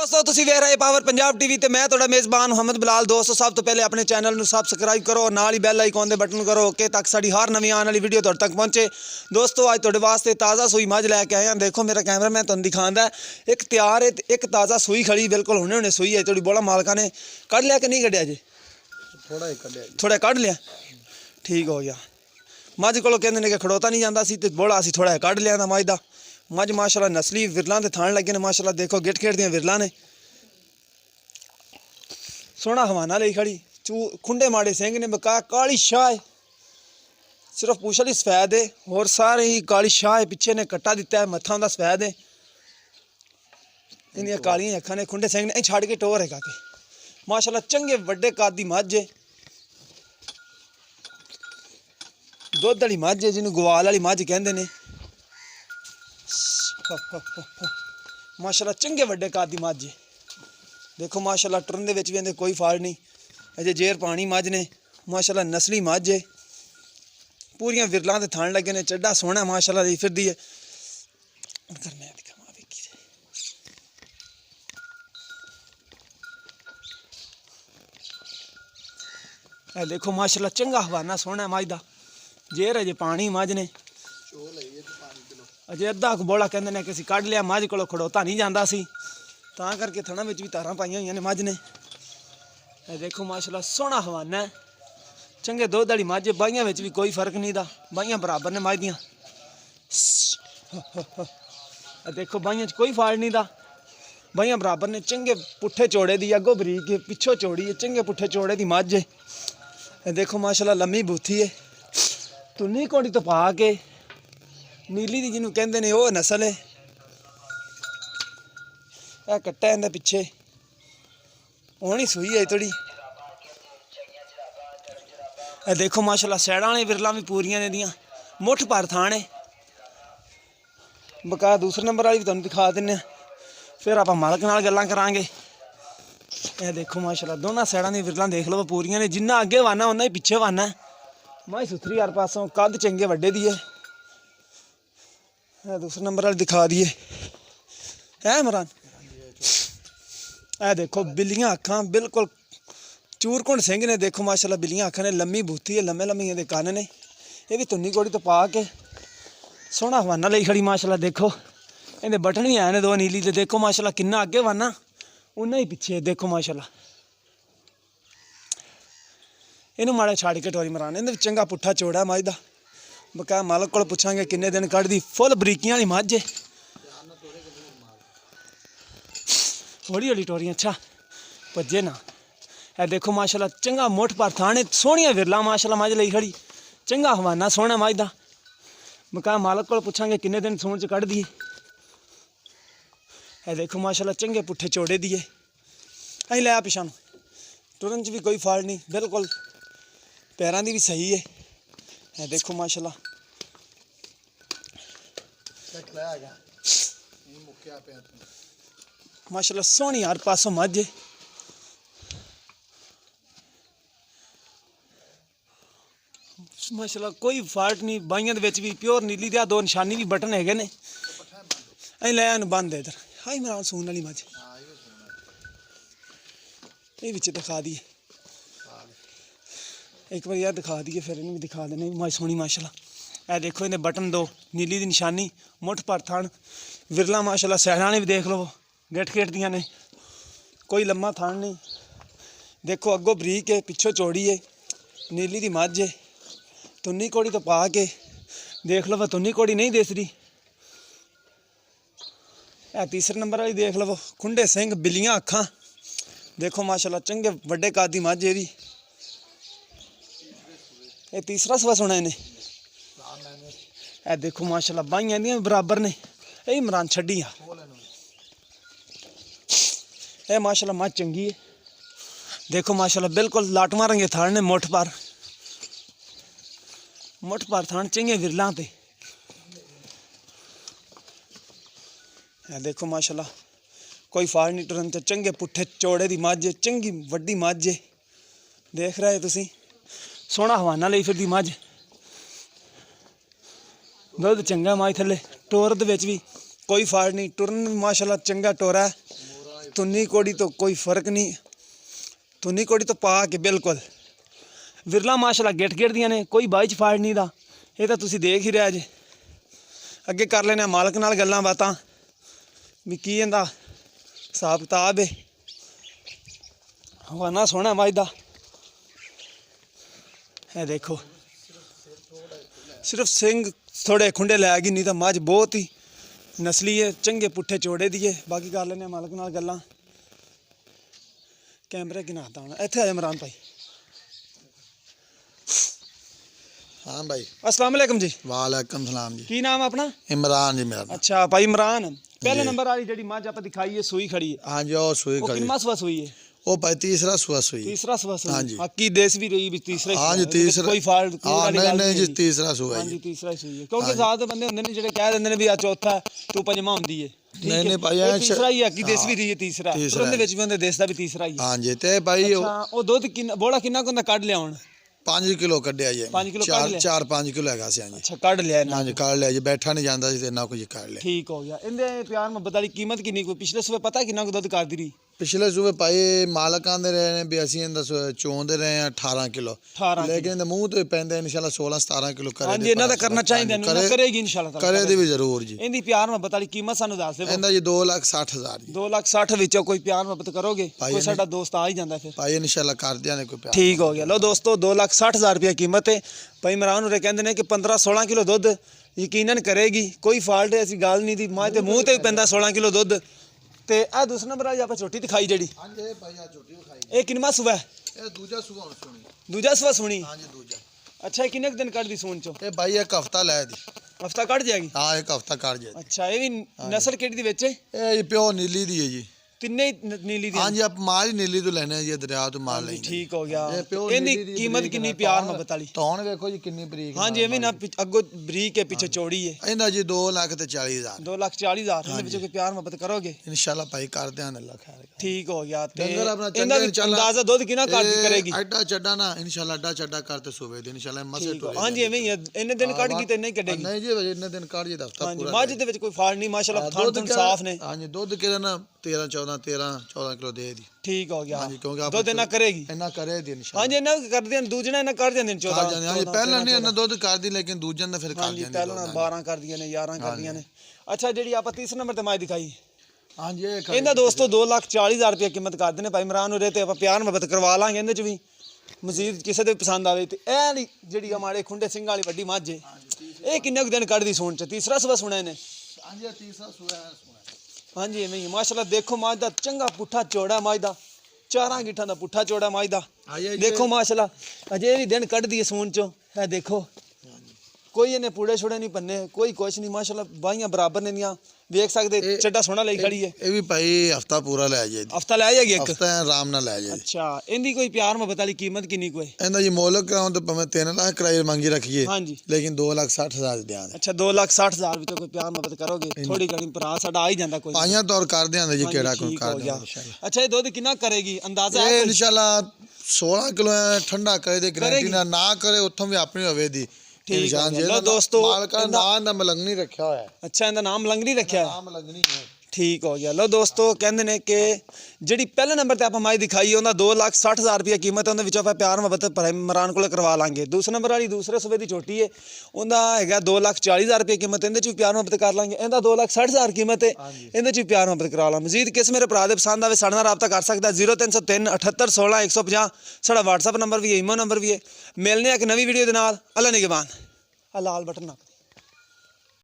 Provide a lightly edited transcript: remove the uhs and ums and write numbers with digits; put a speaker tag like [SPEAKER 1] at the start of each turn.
[SPEAKER 1] दोस्तों तुसी वेख रहे पावर पंजाब टीवी ते मैं तुहाडा मेज़बान मोहम्मद बिलाल। दोस्तों सब तो पहले अपने चैनल नूं सबसक्राइब करो, नाल ही बैल आइकॉन दे बटन करो ओके ताकि साडी हर नवीं आने वाली वीडियो तुहाडे तक पहुंचे। दोस्तों अज तुहाडे वास्ते ताज़ा सूई मझ लैके आए हैं। देखो मेरा कैमरा मैं तुहानूं दिखांदा एक तैयार है, एक ताज़ा सूई खड़ी बिल्कुल हुणे हुणे सूई है। थोड़ी बोला मालका ने कढ़ लिया कि नहीं कढ़िया जी? थोड़ा कढ़ लिया, ठीक हो गया। मझ कोलों कहंदे ने कि खड़ोता नहीं जांदा सी ते बोला असीं थोड़ा कढ़ लिया मझ दा। मझ माशाल्लाह नस्ली विरलां दे थान लगे ने माशाल्लाह। देखो गिट खेड़ दियां विरलां ने, सोहना हवाना लई खड़ी, खुंडे माड़े सिंह ने, बका काली शाह है, सिर्फ पूछल ही सफैद है और सारे ही काली शाह है। पिछे ने कट्टा दिता है, मत्था उंदा सफैद है, इन्दियां कालियां अखां ने, खुंडे सिंह ने छड़ के टोर है काके माशाल्लाह। चंगे वड्डे कद दी मझ है, दुध वाली मझ है जिन्होंने गवाल वाली मझ कहंदे ने माशाल्लाह। चंगे वड्डे कद दी मझ है। देखो माशाल्लाह टुरन दे विच भी इहदे कोई फाल्ट नहीं, अजे जेर पानी मझ ने माशाल्लाह। नस्ली मझ है, पूरियां विरलां दे थान लगे ने, चड्डा सोहना माशाल्लाह दी फिरदी है। मैं दिखावां वेखी ए देखो माशाल्लाह चंगा हवाना सोहना मझ दा। जेर अजे पानी मझ ने, अजे अद्धा क बोला कहंदे ने कि असीं कढ़ लिया, मझ कोलों खड़ोता नहीं जांदा सी तां करके थणा विच भी तारां पाईयां होईयां ने मझ ने। ए देखो माशाल्लाह सोहना हवाना है, चंगे दुध वाली मझ। बाहियां विच भी कोई फर्क नहीं दा, बाहियां बराबर ने मझ दियां। देखो बाहियां च कोई फाल्ट नहीं दा, बाहियां बराबर ने। चंगे पुट्ठे चौड़े दी, अगों बरीक है, पिछों चौड़ी है, चंगे पुट्ठे चौड़े दी मझ है। देखो माशाल्लाह लम्मी बूथी है, तुन्नी घोड़ी तो पा के नीली दी जिन्हों कहंदे ने वो नस्ल है। यह कट्टा इहदे पिछे होनी सूई है थोड़ी। देखो माशाल्लाह सैडां वाली विरलां भी पूरियां ने दियां, मुठ भर थान है। बका दूसरे नंबर वाली भी तुहानूं दिखा दिंदे आ, फिर आपां मालक नाल गल्लां करांगे। यह देखो माशाल्लाह दोनों सैडां दी विरलां देख लो पूरियां ने, जिन्ना अगे वाना उन्ना ही पिछे वाना है। माई सुथरी हर पासों, कद चंगे वड्डे दी है। दूसरे नंबर वाली दिखा दिए है इमरान। ए देखो बिल्लियां अखां बिल्कुल चूरकुंड सिंह ने। देखो माशाल्लाह बिल्लियां अखां ने, लम्मी बूथी है, लम्मे लम्मे इहदे कन्न ने। ये भी तुन्नी घोड़ी तो पा के सोहना हवाना लई खड़ी माशाल्लाह। देखो इहदे बटन भी है ने दो नीली दे। देखो माशाल्लाह किन्ना अगे वाना उन्ना ही पिछे। देखो माशाल्लाह इनू माड़ा छड़ के टोरी मराने, इहदे चंगा पुट्ठा चौड़ा मझ दा। बकाया मालक को पुछांगे किन्ने दिन कढ़दी। फुल बरीकियां वाली मझ है, हौली हौली टोरियां, अच्छा भज्जे ना। ए देखो माशाल्लाह चंगा मुठ भर थाने, सोहनियां विरलां माशाल्लाह मझ लई खड़ी, चंगा हवाना सोहना मझ दा। बकाया मालक को पुछांगे किन्ने दिन सूण च कढ़दी। ए देखो माशाल्लाह चंगे पुट्ठे चौड़े दी है। असीं लै पिछां नूं, टुरन च भी कोई फाल्ट नहीं, बिल्कुल पैरां दी भी सही है। ए देखो माशाल्लाह माशाल्लाह सोहनी हर पासों मझ है। माशाल्लाह कोई फाल्ट नहीं, बाहियां दे विच भी प्योर नीली दे दो निशानी भी बटन हैगे ने। असीं लै इहनूं बंद इधर। हां इमरान सून वाली मझ ये विच दिखा दिए, एक बार यार दिखा दिए, फिर इन्हें भी दिखा देने। मझ सोहनी माशाल्लाह। ए देखो इन्हें बटन दो, नीली दी निशानी, मुठ भर थान विरला माशाल्लाह। सैडां ने भी देख लो गिट खेट दियां ने, कोई लम्मा थान नहीं। देखो अगों बरीक है, पिछों चौड़ी है, नीली दी मझ है। तुन्नी घोड़ी तो पा के देख लो, तुन्नी घोड़ी नहीं दिसदी। ए तीसरे नंबर वाली देख लो, खुंडे सिंह बिल्लियां अखां। देखो माशाल्लाह चंगे वड्डे कद दी मझ है भी। ये तीसरा सवा सुना इन्हें। ए देखो माशाल्लाह बाहियां दियां बराबर ने। ये इमरान छड्डी आ, ये माशाल्लाह मझ चंगी है। देखो माशाल्लाह बिल्कुल लाटमा रंगे थान ने, मुठ भर थान चंगे विरलां ते। देखो माशाल्लाह कोई फाल्ट नहीं, टुरन ते चंगे पुट्ठे चौड़े दी मझ है, चंगी वड्डी मझ है। देख रहे तुसीं सोहना हवाना लई फिरदी मझ, दुध चंगा मझ थल्ले, टोर दे विच भी कोई फाल्ट नहीं, टुरन माशाल्लाह चंगा टोरा है। तुन्नी कोड़ी तो कोई फ़र्क नहीं, तुन्नी कोड़ी तो पा के बिल्कुल विरला माशाल्लाह गिट गिरदियां ने, कोई बाई च फाड़ नहीं दा। ये तो तुसीं देख ही रहे जे। अगे कर लेने मालक नाल गल्लां बातां भी की इहदा हिसाब किताब है। हवाना सोहना मझ दा, है देखो सिर्फ सिंग थोड़े खुंडे लैगी, नहीं तो मझ बहुत ही नस्ली है, चंगे पुट्ठे चोड़े दी है। बाकी कर लेने मालक नाल गल्लां। कैमरे की नाता होना इत्थे आ इमरान भाई।
[SPEAKER 2] हाँ भाई,
[SPEAKER 1] अस्सलाम वालेकुम जी।
[SPEAKER 2] वालेकुम सलाम जी।
[SPEAKER 1] की नाम अपना?
[SPEAKER 2] इमरान जी मेरा नाम।
[SPEAKER 1] अच्छा भाई इमरान, पहले नंबर वाली जी मझ आप दिखाई है सूई खड़ी है।
[SPEAKER 2] हाँ जी, और सूई खड़ी।
[SPEAKER 1] कितना सुबह सूई है?
[SPEAKER 2] वो भाई तीसरा सुबह सूई।
[SPEAKER 1] तीसरा सुबह सूई।
[SPEAKER 2] हाँ जी।
[SPEAKER 1] की देश भी रही भी तीसरा ही।
[SPEAKER 2] हाँ जी तीसरा।
[SPEAKER 1] कोई फाल्ट
[SPEAKER 2] हाँ नहीं जी तीसरा सुबह।
[SPEAKER 1] हाँ जी तीसरा ही सूई है, क्योंकि ज़्यादा बंदे होंदे ने जेड़े कह दिंदे ने भी आ चौथा तू पंजवां हुंदी है।
[SPEAKER 2] नहीं भाई
[SPEAKER 1] तीसरा ही है, की देश भी रही है तीसरा, उनदे विच भी उनदे देश दा भी तीसरा ही है।
[SPEAKER 2] हाँ जी ते भाई
[SPEAKER 1] ओ दुध किन्ना बोला किन्ना कोंदा कढ लिया हुण?
[SPEAKER 2] 5 किलो कढ़िया जी।
[SPEAKER 1] 5 किलो कढ लिया।
[SPEAKER 2] 4-5 किलो हैगा सी। हाँ जी।
[SPEAKER 1] अच्छा कढ लिया।
[SPEAKER 2] हाँ जी कढ़ लिया जी, बैठा नहीं जांदा सी ते ना कुछ कढ़ लिया।
[SPEAKER 1] ठीक हो गया। इनदे प्यार मोहब्बत वाली कीमत किन्नी कोई पिछले सुबह पता किन्ना को दुध करदी रही?
[SPEAKER 2] पिछले सुबह भाई मालक आंदे रहे ने भी असीं इंदा चोंदे रहे हैं 18 किलो, लेकिन इंदे मुंह तो पैंदे इंशाल्लाह 16-17 किलो करे।
[SPEAKER 1] हां जी इन्ना दा करना चाहिदा, करेगी इंशाल्लाह ताला।
[SPEAKER 2] करे दी भी जरूर जी।
[SPEAKER 1] इंदी प्यार मोहब्बत वाली कीमत सानू दस दे।
[SPEAKER 2] इंदा जी 2,60,000 जी।
[SPEAKER 1] 2,60,000 विचों कोई प्यार मोहब्बत करोगे कोई साडा दोस्त आ ही जांदा फिर।
[SPEAKER 2] भाई इंशाल्लाह कर दियां ने कोई प्यार।
[SPEAKER 1] ठीक हो गया। लो दोस्तों 2,60,000 रुपया कीमत है। भाई इमरान होरे कहंदे ने कि 15-16 किलो दुध यकीनन करेगी, कोई फाल्ट ऐसी गल नहीं दी। मां ते मुंह ते भी पैंदा 16 किलो दुध। ते आ दूसरा नंबर वाली आप छोटी दिखाई जेड़ी।
[SPEAKER 2] हां जी भाई आ छोटी दिखाई।
[SPEAKER 1] ए किनमा सुबह?
[SPEAKER 2] ए दूजा सुबह हुण सुनी।
[SPEAKER 1] दूजा सुबह सुनी।
[SPEAKER 2] हां जी दूजा।
[SPEAKER 1] अच्छा किन्ने दिन कट दी सून चो?
[SPEAKER 2] ए भाई एक हफ्ता लै दी।
[SPEAKER 1] हफ्ता कट जाएगी?
[SPEAKER 2] हां एक हफ्ता कट जाएगी।
[SPEAKER 1] अच्छा ये भी नस्ल केड़ी दी विच है?
[SPEAKER 2] ए प्योर नीली दी है जी।
[SPEAKER 1] तिन्ने नीली दी?
[SPEAKER 2] हां जी आप माल ही नीली तो लेने जी, दरिया तो माल लेंगे।
[SPEAKER 1] ठीक हो गया। इहदी कीमत किन्नी प्यार मोहब्बत वाली?
[SPEAKER 2] तौन देखो जी किन्नी बरीक।
[SPEAKER 1] हां जी एवें ना अगो बरीक है पीछे चौड़ी है।
[SPEAKER 2] इंदा जी 2,40,000।
[SPEAKER 1] 2,40,000 इहदे विच कोई प्यार मोहब्बत करोगे?
[SPEAKER 2] इंशाल्लाह भाई कर दें अल्लाह खैर।
[SPEAKER 1] ठीक हो गया। ते
[SPEAKER 2] डंगर अपना
[SPEAKER 1] इंदा भी अंदाजा दुध किना करेगी?
[SPEAKER 2] अड्डा चड्डा ना इंशाल्लाह अड्डा चड्डा करते सुबह दिन इंशाल्लाह मसे टुरे।
[SPEAKER 1] हां जी एवें ही इन्ने दिन कट गई ते नहीं कटेगी?
[SPEAKER 2] नहीं जी इन्ने दिन कट जी हफ्ता पूरा।
[SPEAKER 1] मझ दे विच कोई फाल्ट नहीं माशाल्लाह, थान साफ ने।
[SPEAKER 2] हां जी दुध किरा ना 13-14 किलो दे दी।
[SPEAKER 1] ठीक हो गया।
[SPEAKER 2] हां जी क्योंकि
[SPEAKER 1] दुध इना करेगी?
[SPEAKER 2] इना करे दी इंशाल्लाह।
[SPEAKER 1] हां जी इना कर दियां दूजना इना कर दियां 14।
[SPEAKER 2] हां जी पहला नहीं इना दुध कर दी, लेकिन दूजन ने फिर कर दिया।
[SPEAKER 1] पहला 12 कर दियां ने 11 कर दियां ने। अच्छा जेडी आप तीसरे नंबर ते माई दिखाई।
[SPEAKER 2] हां जी
[SPEAKER 1] इहदा दोस्तों 2,40,000 रुपया कीमत कर देने भाई इमरान होरे ते आप प्यार मोहब्बत करवा लांगे इहदे च भी। मजीद किसी दे पसंद आवे ते ए वाली जेडी हमारे खुंडे सिंह वाली वड्डी मझ है ए किन्ने दिन कट दी सून च? तीसरा सुबह सुना ने?
[SPEAKER 2] हां जी तीसरा सुबह सुना।
[SPEAKER 1] हाँ जी एवें ही माशाल्लाह देखो मझ दा चंगा पुट्ठा चौड़ा मझ दा, 4 गिट्ठां दा पुट्ठा चौड़ा मझ दा। देखो माशाल्लाह अजे भी दिन कट दी सून चो है। देखो कोई इन्हें पूड़े छुड़े नहीं पन्ने, कोई कुछ नहीं माशाल्लाह, बाइयां बराबर ने दियां देख सकते। चड्डा सोना ले खड़ी है।
[SPEAKER 2] ये भी भाई हफ्ता पूरा ले जाए।
[SPEAKER 1] हफ्ता ले जाएगी एक
[SPEAKER 2] हफ्ता आराम ना ले जाए।
[SPEAKER 1] अच्छा इनकी कोई प्यार मोहब्बत वाली कीमत किन्नी कोई?
[SPEAKER 2] इंदा जी मोलक कराऊं तो भावें 3 लाख किराए मंगी रखिए।
[SPEAKER 1] हां जी
[SPEAKER 2] लेकिन 2,60,000 दिया।
[SPEAKER 1] अच्छा 2,60,000 विच कोई प्यार मोहब्बत करोगे? थोड़ी घणी भरा साडा आ ही जांदा कोई।
[SPEAKER 2] पाइयां तौर कर देंगे जी केड़ा कोई कर देंगे
[SPEAKER 1] इंशाल्लाह। अच्छा ये दुध कितना करेगी अंदाजा है?
[SPEAKER 2] इंशाल्लाह 16 किलो ठंडा करे दे गारंटी ना करे उथों भी अपनी होवे दी।
[SPEAKER 1] ठीक है। लो दोस्तों
[SPEAKER 2] मालका नाम ना मलंगनी रखा होया है।
[SPEAKER 1] अच्छा इनका नाम मलंगनी रखा है?
[SPEAKER 2] नाम मलंगनी है।
[SPEAKER 1] ठीक हो गया। लो दोस्तों कहते हैं कि जी पहले नंबर पर आप माई दिखाई उन्हें 2,60,000 रुपया कीमत है, उन्हें आप प्यार मोहब्बत इमरान को करवा लांगे। दूसरे नंबर वाली दूसरे सूबे की छोटी है उन्हें है 2,40,000 रुपया कीमत, इहदे च भी प्यार मोहब्बत कर लांगे। इहदा 2,60,000 कीमत है, इहदे च भी प्यार मोहब्बत करा ला। मजीद किस मेरे भरा दे पसंद आवे साडे नाल राबता कर सकदा 0303 78 16 150 साडा WhatsApp नंबर भी है, ईमो नंबर भी है। मिलने एक नवी वीडियो दे नाल। अल्लाह निगहबान। लाल बटन